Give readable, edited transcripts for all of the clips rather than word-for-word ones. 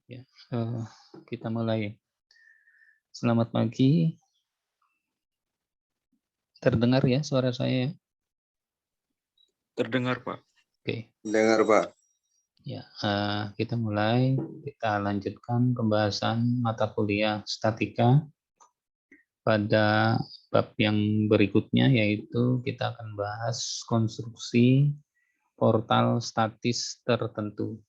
Ya, kita mulai. Selamat pagi. Terdengar ya suara saya? Terdengar, Pak. Oke. Dengar, Pak. Ya, kita mulai. Kita lanjutkan pembahasan mata kuliah statika pada bab yang berikutnya, yaitu kita akan bahas konstruksi portal statis tertentu.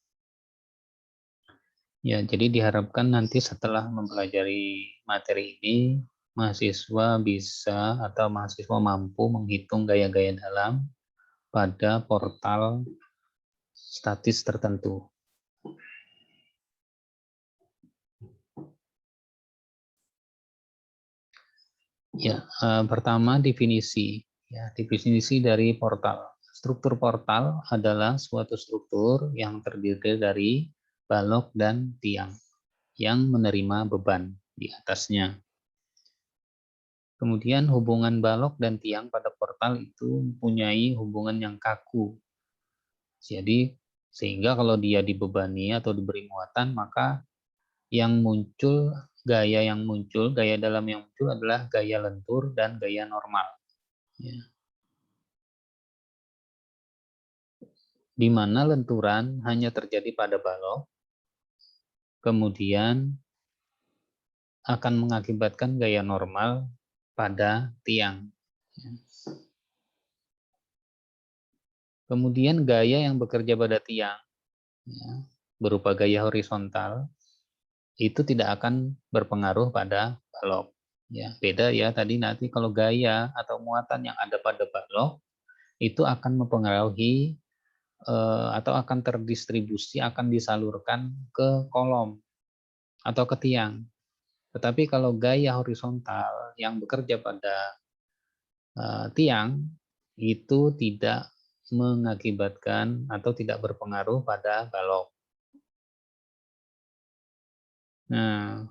Ya, jadi diharapkan nanti setelah mempelajari materi ini, mahasiswa bisa atau mahasiswa mampu menghitung gaya-gaya dalam pada portal statis tertentu. Ya, pertama definisi. Ya, definisi dari portal. Struktur portal adalah suatu struktur yang terdiri dari balok dan tiang yang menerima beban di atasnya. Kemudian hubungan balok dan tiang pada portal itu mempunyai hubungan yang kaku. Jadi sehingga kalau dia dibebani atau diberi muatan, maka yang muncul, gaya dalam yang muncul adalah gaya lentur dan gaya normal. Ya. Di mana lenturan hanya terjadi pada balok, kemudian akan mengakibatkan gaya normal pada tiang. Kemudian gaya yang bekerja pada tiang, ya, berupa gaya horizontal, itu tidak akan berpengaruh pada balok. Ya, beda ya tadi nanti kalau gaya atau muatan yang ada pada balok itu akan mempengaruhi atau akan terdistribusi, akan disalurkan ke kolom atau ke tiang. Tetapi kalau gaya horizontal yang bekerja pada tiang itu tidak mengakibatkan atau tidak berpengaruh pada balok. Nah,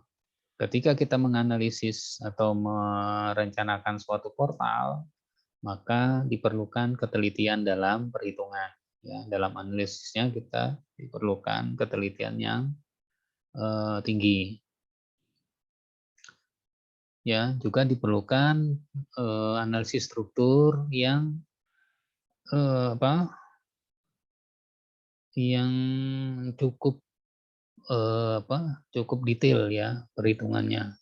ketika kita menganalisis atau merencanakan suatu portal, maka diperlukan ketelitian dalam perhitungan. Ya, dalam analisisnya kita diperlukan ketelitian yang tinggi. Ya, juga diperlukan analisis struktur yang yang cukup cukup detail ya perhitungannya.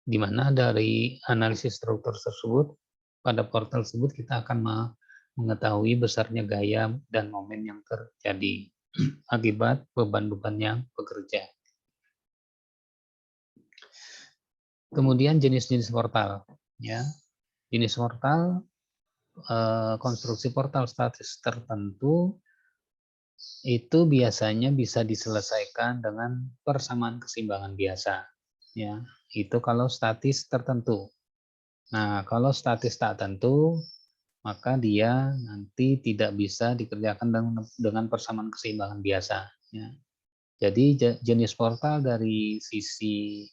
Di mana dari analisis struktur tersebut pada portal tersebut kita akan mengetahui besarnya gaya dan momen yang terjadi akibat beban-beban yang bekerja. Kemudian jenis-jenis portal, ya. Jenis portal, konstruksi portal statis tertentu itu biasanya bisa diselesaikan dengan persamaan keseimbangan biasa, ya. Itu kalau statis tertentu. Nah, kalau statis tak tentu, maka dia nanti tidak bisa dikerjakan dengan persamaan keseimbangan biasa, ya. Jadi jenis portal dari sisi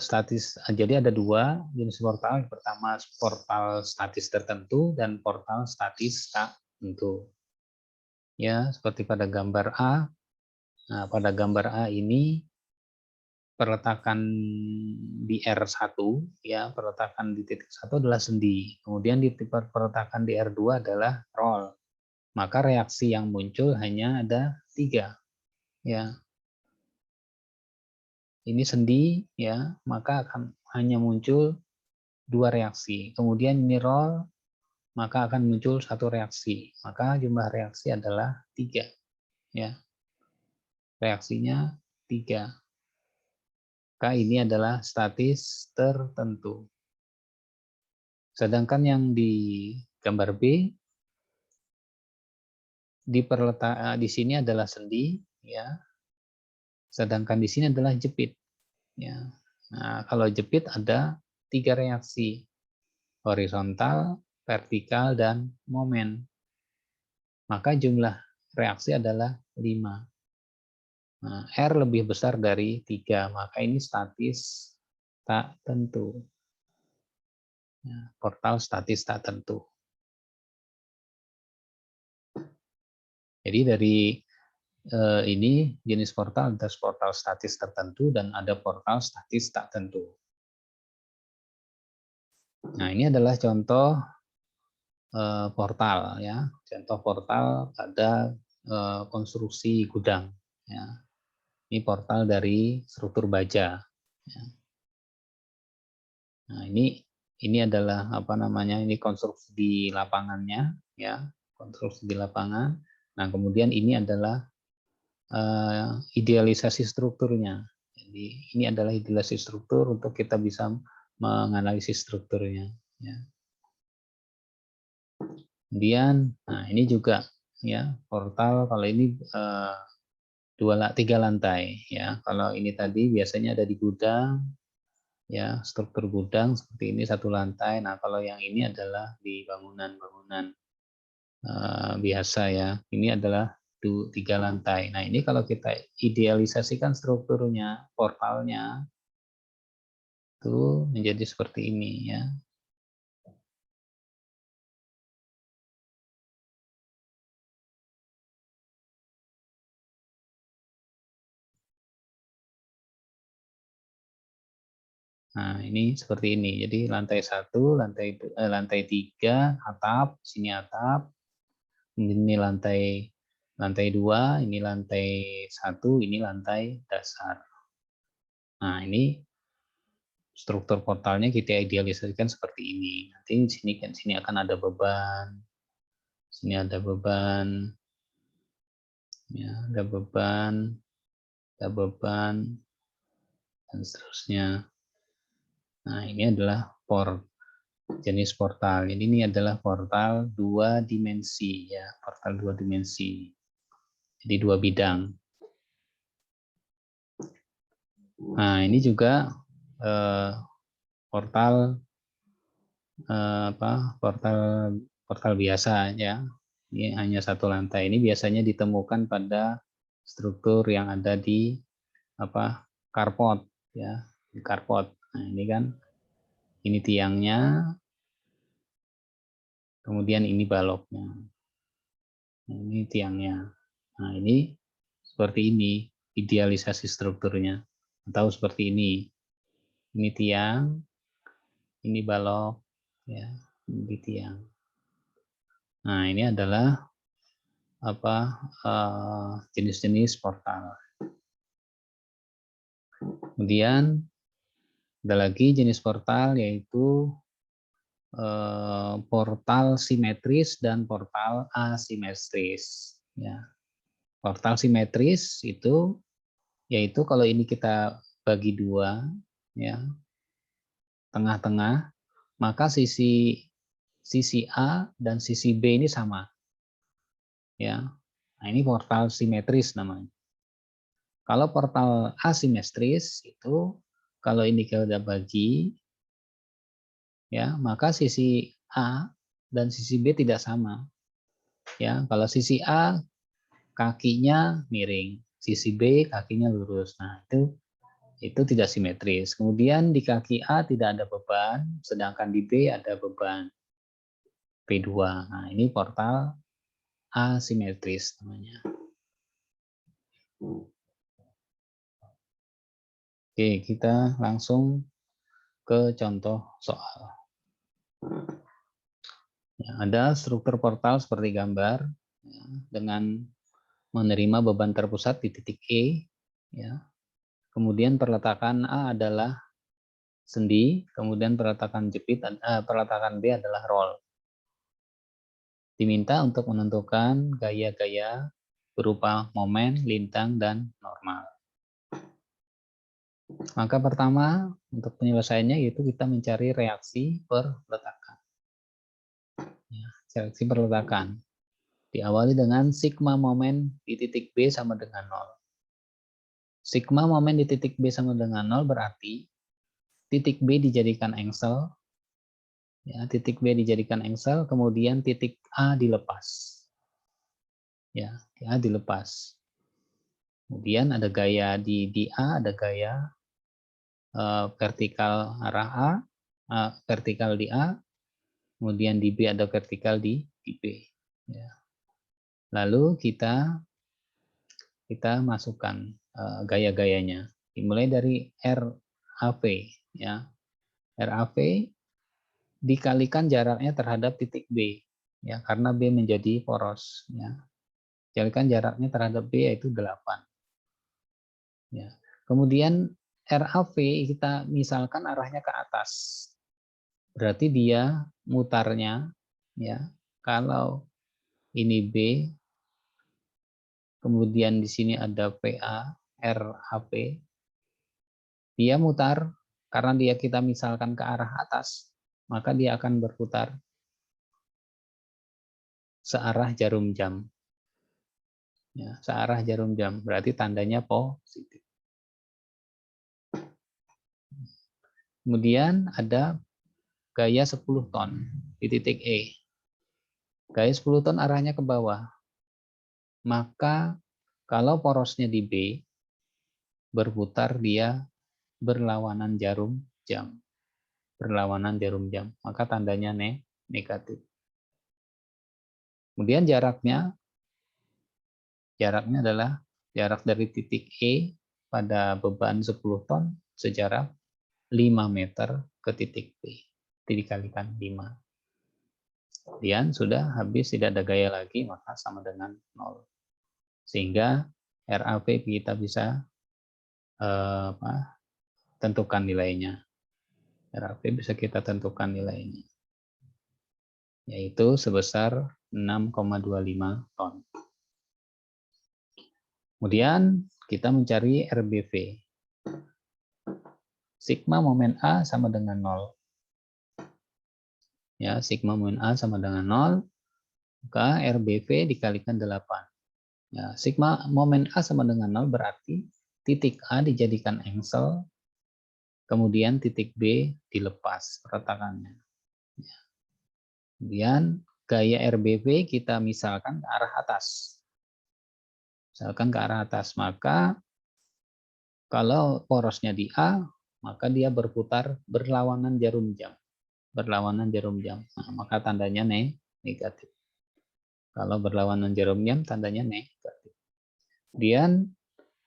statis, jadi ada dua jenis portal. Pertama portal statis tertentu dan portal statis tak tentu. Ya, seperti pada gambar A. Nah, pada gambar A ini perletakan di R1, ya, perletakan di titik 1 adalah sendi. Kemudian di perletakan di R2 adalah roll. Maka reaksi yang muncul hanya ada 3, ya. Ini sendi, ya, maka akan hanya muncul 2 reaksi. Kemudian ini roll, maka akan muncul 1 reaksi. Maka jumlah reaksi adalah 3, ya. Reaksinya 3. Maka ini adalah statis tertentu. Sedangkan yang di gambar B di sini adalah sendi, ya. Sedangkan di sini adalah jepit, ya. Nah, kalau jepit ada 3 reaksi, horizontal, vertikal, dan momen. Maka jumlah reaksi adalah 5. Nah, R lebih besar dari 3, maka ini statis tak tentu. Ya, portal statis tak tentu. Jadi dari ini jenis portal, ada portal statis tertentu dan ada portal statis tak tentu. Nah, ini adalah contoh portal ya. Contoh portal pada konstruksi gudang ya. Ini portal dari struktur baja ya. Nah, ini adalah apa namanya? Ini konstruksi di lapangannya ya, konstruksi di lapangan. Nah, kemudian ini adalah idealisasi strukturnya. Jadi ini adalah idealisasi struktur untuk kita bisa menganalisis strukturnya. Ya. Kemudian, nah ini juga ya portal kalau ini tiga lantai ya. Kalau ini tadi biasanya ada di gudang ya, struktur gudang seperti ini satu lantai. Nah kalau yang ini adalah di bangunan-bangunan biasa ya. Ini adalah 3 lantai. Nah ini kalau kita idealisasikan strukturnya, portalnya itu menjadi seperti ini ya. Nah ini seperti ini. Jadi lantai 1, lantai 3 atap, sini atap. Ini lantai 2, ini lantai 1, ini lantai dasar. Nah ini struktur portalnya kita idealisasikan seperti ini. Nanti sini akan ada beban, sini ada beban, ya, ada beban, dan seterusnya. Nah ini adalah jenis portal. Jadi ini adalah portal 2 dimensi, ya, portal 2 dimensi. Jadi 2 bidang. Nah ini juga portal portal biasa ya. Ini hanya satu lantai. Ini biasanya ditemukan pada struktur yang ada di carport ya, di carport. Nah, ini kan ini tiangnya, kemudian ini baloknya. Nah, ini tiangnya. Nah, ini seperti ini idealisasi strukturnya. Atau seperti ini. Ini tiang, ini balok ya, ini tiang. Nah, ini adalah jenis-jenis portal. Kemudian ada lagi jenis portal yaitu portal simetris dan portal asimetris. Ya. Portal simetris itu yaitu kalau ini kita bagi dua, ya, tengah-tengah, maka sisi A dan sisi B ini sama. Ya. Nah, ini portal simetris namanya. Kalau portal asimetris itu kalau ini kita bagi ya, maka sisi A dan sisi B tidak sama. Ya, kalau sisi A kakinya miring, sisi B kakinya lurus. Nah, itu tidak simetris. Kemudian di kaki A tidak ada beban, sedangkan di B ada beban P2. Nah, ini portal asimetris namanya. Oke, kita langsung ke contoh soal. Ya, ada struktur portal seperti gambar ya, dengan menerima beban terpusat di titik E. Ya. Kemudian perletakan A adalah sendi, kemudian perletakan B adalah roll. Diminta untuk menentukan gaya-gaya berupa momen, lintang, dan normal. Maka pertama untuk penyelesaiannya yaitu kita mencari reaksi perletakan. Ya, reaksi perletakan. Diawali dengan sigma momen di titik B sama dengan 0. Sigma momen di titik B sama dengan 0 berarti titik B dijadikan engsel, ya, titik B dijadikan engsel, kemudian titik A dilepas. Ya, A dilepas. Kemudian ada gaya di A, ada gaya vertikal arah A, vertikal di A, kemudian di B ada vertikal di B. Ya. Lalu kita kita masukkan gaya-gayanya. Dimulai dari RAV, ya. RAV dikalikan jaraknya terhadap titik B, ya, karena B menjadi poros, ya. Kalikan jaraknya terhadap B yaitu 8. Ya. Kemudian RAV kita misalkan arahnya ke atas. Berarti dia mutarnya, ya. Kalau ini B, kemudian di sini ada PA, RAP, dia mutar karena dia kita misalkan ke arah atas, maka dia akan berputar searah jarum jam. Ya, searah jarum jam, berarti tandanya positif. Kemudian ada gaya 10 ton di titik E. Gaya 10 ton arahnya ke bawah. Maka kalau porosnya di B, berputar dia berlawanan jarum jam. Berlawanan jarum jam, maka tandanya negatif. Kemudian jaraknya adalah jarak dari titik E pada beban 10 ton sejarak 5 meter ke titik B. Dikalikan 5. Kemudian sudah habis, tidak ada gaya lagi, maka sama dengan 0. Sehingga RAV kita bisa tentukan nilainya. RAV bisa kita tentukan nilainya, yaitu sebesar 6,25 ton. Kemudian kita mencari RBV. Sigma momen A sama dengan 0. Ya, sigma momen A sama dengan 0, maka RBV dikalikan 8. Ya, sigma momen A sama dengan 0 berarti titik A dijadikan engsel, kemudian titik B dilepas retakannya. Ya. Kemudian gaya RBV kita misalkan ke arah atas. Misalkan ke arah atas, maka kalau porosnya di A, maka dia berputar berlawanan jarum jam. Berlawanan jarum jam. Nah, maka tandanya negatif. Kalau berlawanan jarum jam, tandanya negatif. Kemudian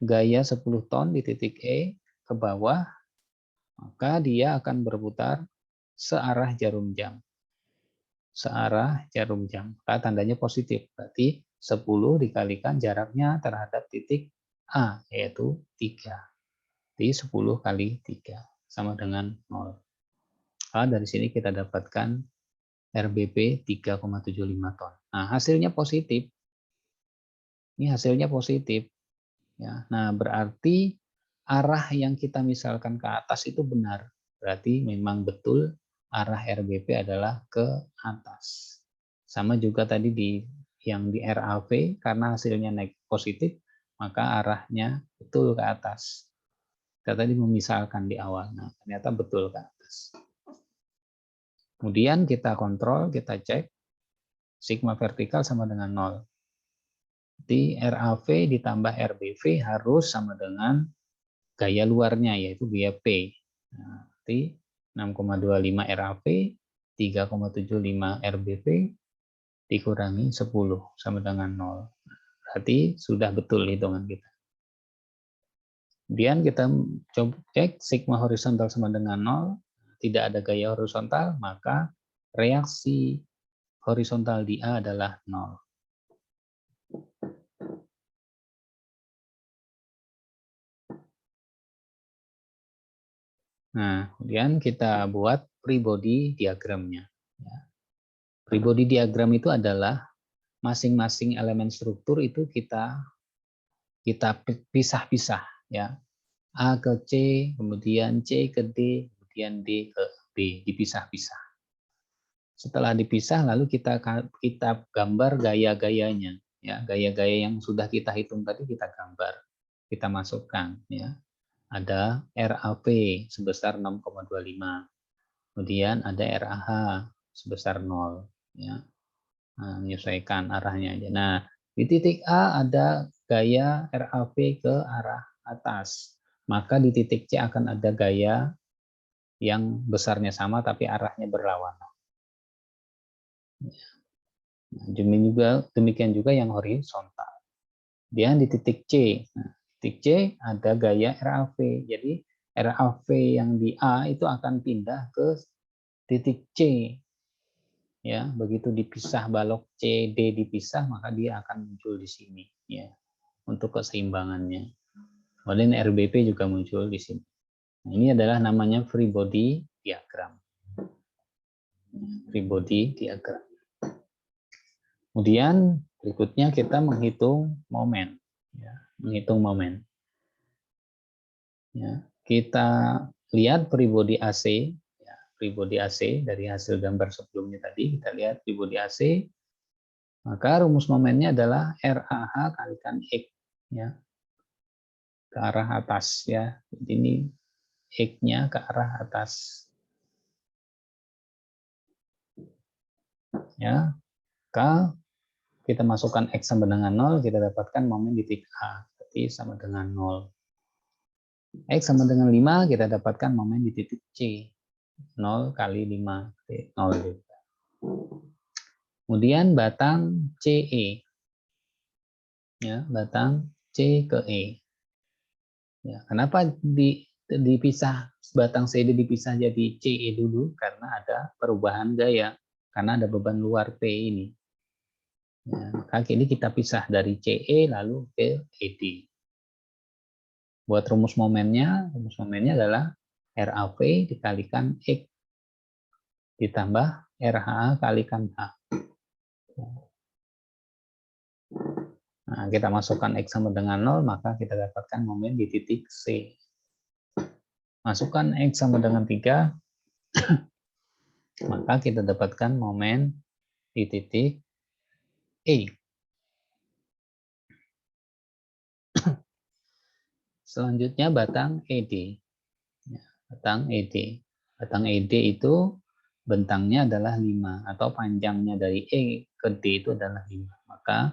gaya 10 ton di titik E ke bawah, maka dia akan berputar searah jarum jam. Searah jarum jam. Maka tandanya positif. Berarti 10 dikalikan jaraknya terhadap titik A, yaitu 3. Jadi 10 kali 3 sama dengan 0. Dari sini kita dapatkan RBP 3,75 ton. Nah, hasilnya positif. Ini hasilnya positif. Ya. Nah, berarti arah yang kita misalkan ke atas itu benar. Berarti memang betul arah RBP adalah ke atas. Sama juga tadi yang di RAV, karena hasilnya naik positif, maka arahnya betul ke atas. Kita tadi memisalkan di awal. Nah, ternyata betul ke atas. Kemudian kita kontrol, kita cek, sigma vertikal sama dengan 0. Jadi RAV ditambah RBV harus sama dengan gaya luarnya, yaitu gaya P. Nah, berarti 6,25 RAV, 3,75 RBV, dikurangi 10, sama dengan 0. Berarti sudah betul hitungan kita. Kemudian kita coba cek sigma horizontal sama dengan 0, tidak ada gaya horizontal, maka reaksi horizontal di A adalah 0. Nah, kemudian kita buat free body diagramnya. Free body diagram itu adalah masing-masing elemen struktur itu kita pisah-pisah, ya. A ke C, kemudian C ke D, kemudian D ke B, dipisah-pisah. Setelah dipisah, lalu kita gambar gaya-gayanya, ya, gaya-gaya yang sudah kita hitung tadi kita gambar, kita masukkan, ya. Ada RAV sebesar 6,25, kemudian ada RAH sebesar 0, ya. Nah, menyesuaikan arahnya aja. Nah, di titik A ada gaya RAV ke arah atas, maka di titik C akan ada gaya yang besarnya sama tapi arahnya berlawanan. Nah, demikian juga yang horizontal. Kemudian di titik C. Nah, titik C ada gaya RAV. Jadi RAV yang di A itu akan pindah ke titik C. Ya, begitu dipisah balok C, D dipisah, maka dia akan muncul di sini. Ya, untuk keseimbangannya. Kemudian RBP juga muncul di sini. Nah, ini adalah namanya free body diagram. Free body diagram. Kemudian berikutnya kita menghitung momen. Ya, menghitung momen. Ya, kita lihat free body AC, ya, free body AC dari hasil gambar sebelumnya tadi, kita lihat free body AC, maka rumus momennya adalah RAH kalikan X, ya, ke arah atas, ya. Jadi ini X-nya ke arah atas, ya. Maka kita masukkan X sama dengan 0, kita dapatkan momen di titik A, berarti sama dengan 0. X sama dengan 5, kita dapatkan momen di titik C. 0 kali 5, 0 juga. Kemudian batang CE. Ya, batang C ke E. Ya, kenapa dipisah batang CD dipisah jadi CE dulu? Karena ada perubahan gaya, karena ada beban luar P ini. Ya, maka ini kita pisah dari CE lalu ke ED. Buat rumus momennya adalah RAV dikalikan X ditambah RHA kalikan H. Nah, kita masukkan X sama dengan 0, maka kita dapatkan momen di titik C. Masukkan X sama dengan 3, maka kita dapatkan momen di titik E. Selanjutnya batang ED. Batang ED. Batang ED itu bentangnya adalah 5, atau panjangnya dari E ke D itu adalah 5. Maka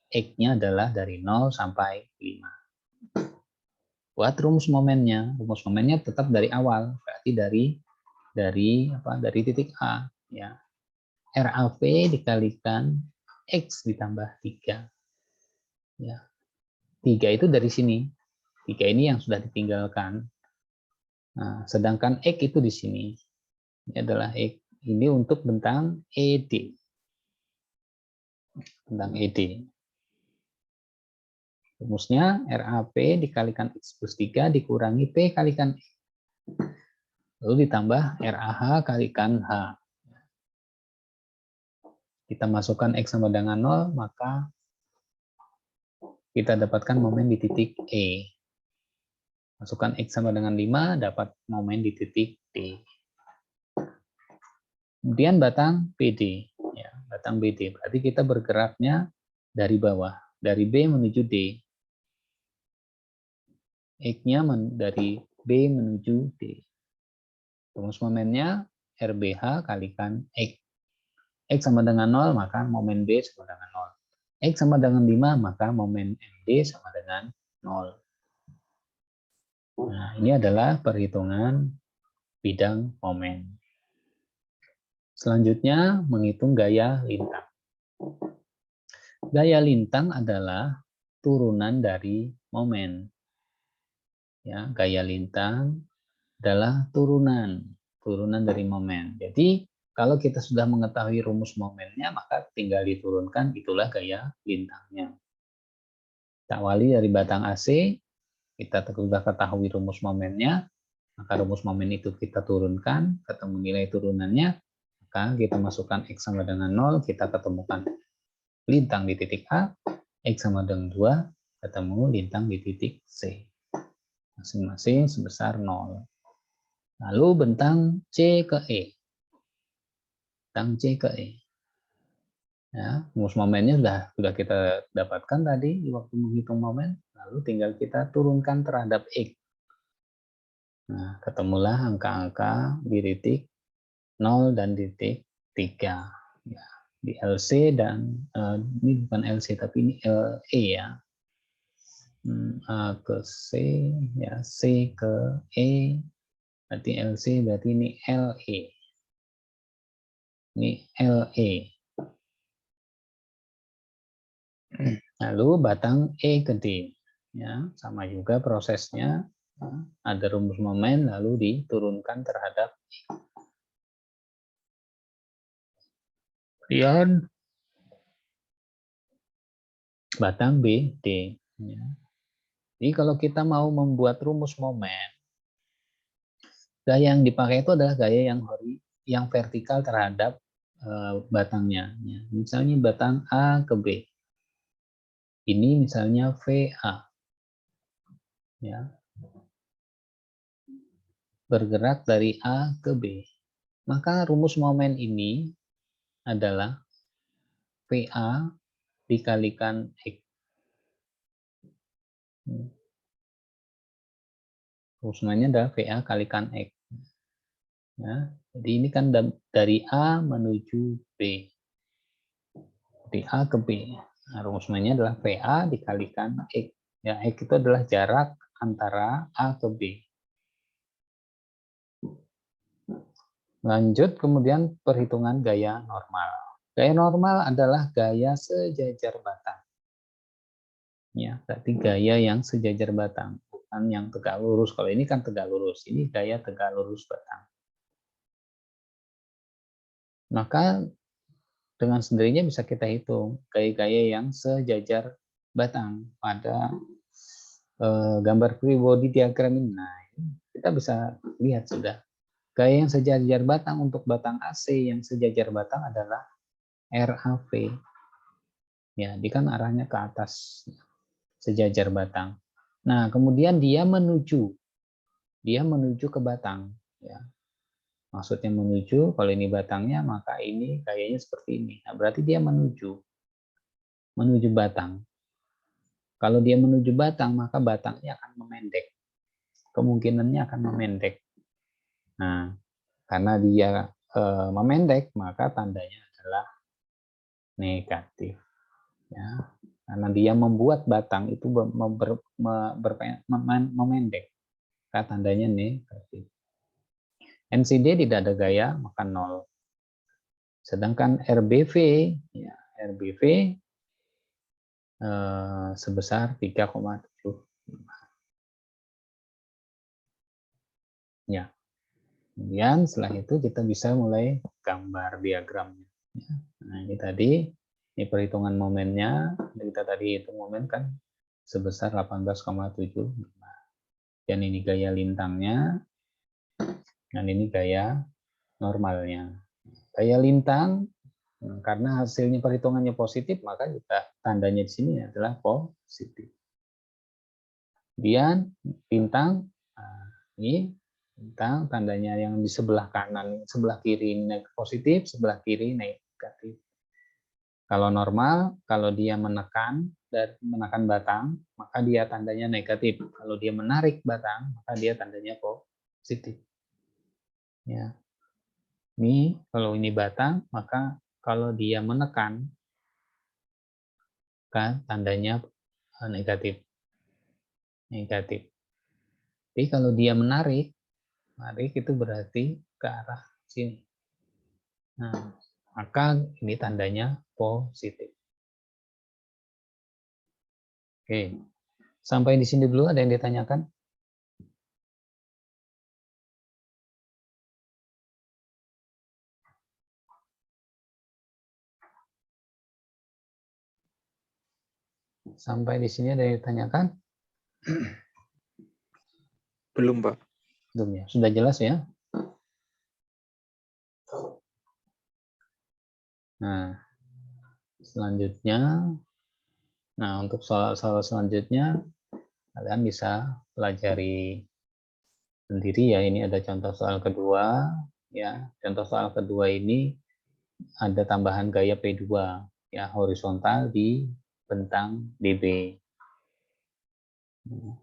X-nya adalah dari 0 sampai 5. Buat rumus momennya tetap dari awal, berarti dari titik A, ya. RAV dikalikan X ditambah 3. Ya. 3 itu dari sini. 3 ini yang sudah ditinggalkan. Nah, sedangkan X itu di sini. Ini adalah X. Ini untuk bentang ED. Bentang ED. Rumusnya RAP dikalikan X plus 3 dikurangi P kalikan X. Lalu ditambah RAH kalikan H. Kita masukkan X sama dengan 0, maka kita dapatkan momen di titik E. Masukkan X sama dengan 5, dapat momen di titik D. Kemudian batang BD. Ya, batang BD. Berarti kita bergeraknya dari bawah. Dari B menuju D. X-nya dari B menuju D. Rumus momennya RBH kalikan X. X sama dengan 0, maka momen B sama dengan 0. X sama dengan 5, maka momen MD sama dengan 0. Nah, ini adalah perhitungan bidang momen. Selanjutnya, menghitung gaya lintang. Gaya lintang adalah turunan dari momen. Ya, gaya lintang adalah turunan dari momen. Jadi, kalau kita sudah mengetahui rumus momennya, maka tinggal diturunkan, itulah gaya lintangnya. Kita awali dari batang AC, kita sudah ketahui rumus momennya, maka rumus momen itu kita turunkan, ketemu nilai turunannya, maka kita masukkan X sama dengan 0, kita ketemukan lintang di titik A, X sama dengan 2, ketemu lintang di titik C. Masing-masing sebesar 0. Lalu bentang C ke E. Bentang C ke E. Ya, rumus momennya sudah kita dapatkan tadi di waktu menghitung momen, lalu tinggal kita turunkan terhadap X. Nah, ketemulah angka-angka di titik 0 dan di titik 3. Ya, di LC dan ini bukan LC tapi ini LE ya. A ke C, ya C ke E, berarti LC, berarti ini LE. Ini LE. Lalu batang E ke D. Ya, sama juga prosesnya. Ada rumus momen lalu diturunkan terhadap kemudian batang B, D. Ya. Jadi kalau kita mau membuat rumus momen, gaya yang dipakai itu adalah gaya yang vertikal terhadap batangnya. Ya. Misalnya batang A ke B. Ini misalnya VA. Ya. Bergerak dari A ke B. Maka rumus momen ini adalah VA dikalikan X. Rumus momennya adalah VA kalikan X. Ya. Jadi ini kan dari A menuju B. Dari A ke B. Nah, rumus momennya adalah VA dikalikan X. Ya, X itu adalah jarak antara A ke B. Lanjut kemudian perhitungan gaya normal. Gaya normal adalah gaya sejajar batang. Ya, berarti gaya yang sejajar batang, bukan yang tegak lurus. Kalau ini kan tegak lurus, ini gaya tegak lurus batang. Maka dengan sendirinya bisa kita hitung gaya-gaya yang sejajar batang pada gambar free body diagram ini. Nah, kita bisa lihat sudah. Gaya yang sejajar batang untuk batang AC yang sejajar batang adalah RAV. Ya, dia kan arahnya ke atas, sejajar batang. Nah, kemudian dia menuju ke batang. Ya. Maksudnya menuju, kalau ini batangnya, maka ini gayanya seperti ini. Nah, berarti dia menuju batang. Kalau dia menuju batang, maka batangnya akan memendek. Kemungkinannya akan memendek. Nah, karena dia memendek, maka tandanya adalah negatif. Ya, karena dia membuat batang itu memendek, maka tandanya negatif. NCD tidak ada gaya, maka 0. Sedangkan RBV, ya, RBV sebesar 3,75. Ya. Kemudian setelah itu kita bisa mulai gambar diagramnya. Nah, ini tadi, ini perhitungan momennya. Kita tadi hitung momen kan sebesar 18,75. Dan ini gaya lintangnya, dan ini gaya normalnya. Gaya lintang, karena hasilnya perhitungannya positif, maka kita tandanya di sini adalah positif. Kemudian lintang, ini lintang tandanya yang di sebelah kanan, sebelah kiri positif, sebelah kiri negatif. Kalau normal, kalau dia menekan batang, maka dia tandanya negatif. Kalau dia menarik batang, maka dia tandanya positif. Ya. Ini kalau ini batang, maka kalau dia menekan, kan tandanya negatif. Negatif. Jadi kalau dia menarik itu berarti ke arah sini. Nah, maka ini tandanya positif. Oke. Sampai di sini dulu, ada yang ditanyakan? Sampai di sini ada yang ditanyakan? Belum, Pak. Belum ya. Sudah jelas ya? Nah, selanjutnya, untuk soal-soal selanjutnya, kalian bisa pelajari sendiri ya. Ini ada contoh soal kedua. Ya, contoh soal kedua ini ada tambahan gaya P2, ya, horizontal di bentang DB.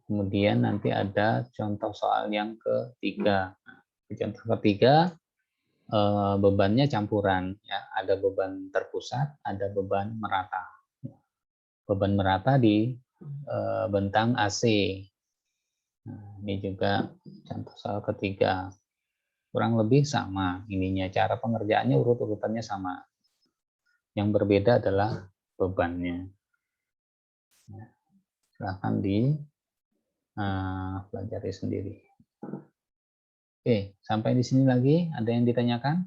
Kemudian nanti ada contoh soal yang ketiga. Contoh ketiga, bebannya campuran, ya, ada beban terpusat, ada beban merata. Beban merata di bentang AC. Nah, ini juga contoh soal ketiga. Kurang lebih sama ininya, cara pengerjaannya urut-urutannya sama. Yang berbeda adalah bebannya. Ya, silahkan dipelajari sendiri. Oke, sampai di sini lagi. Ada yang ditanyakan?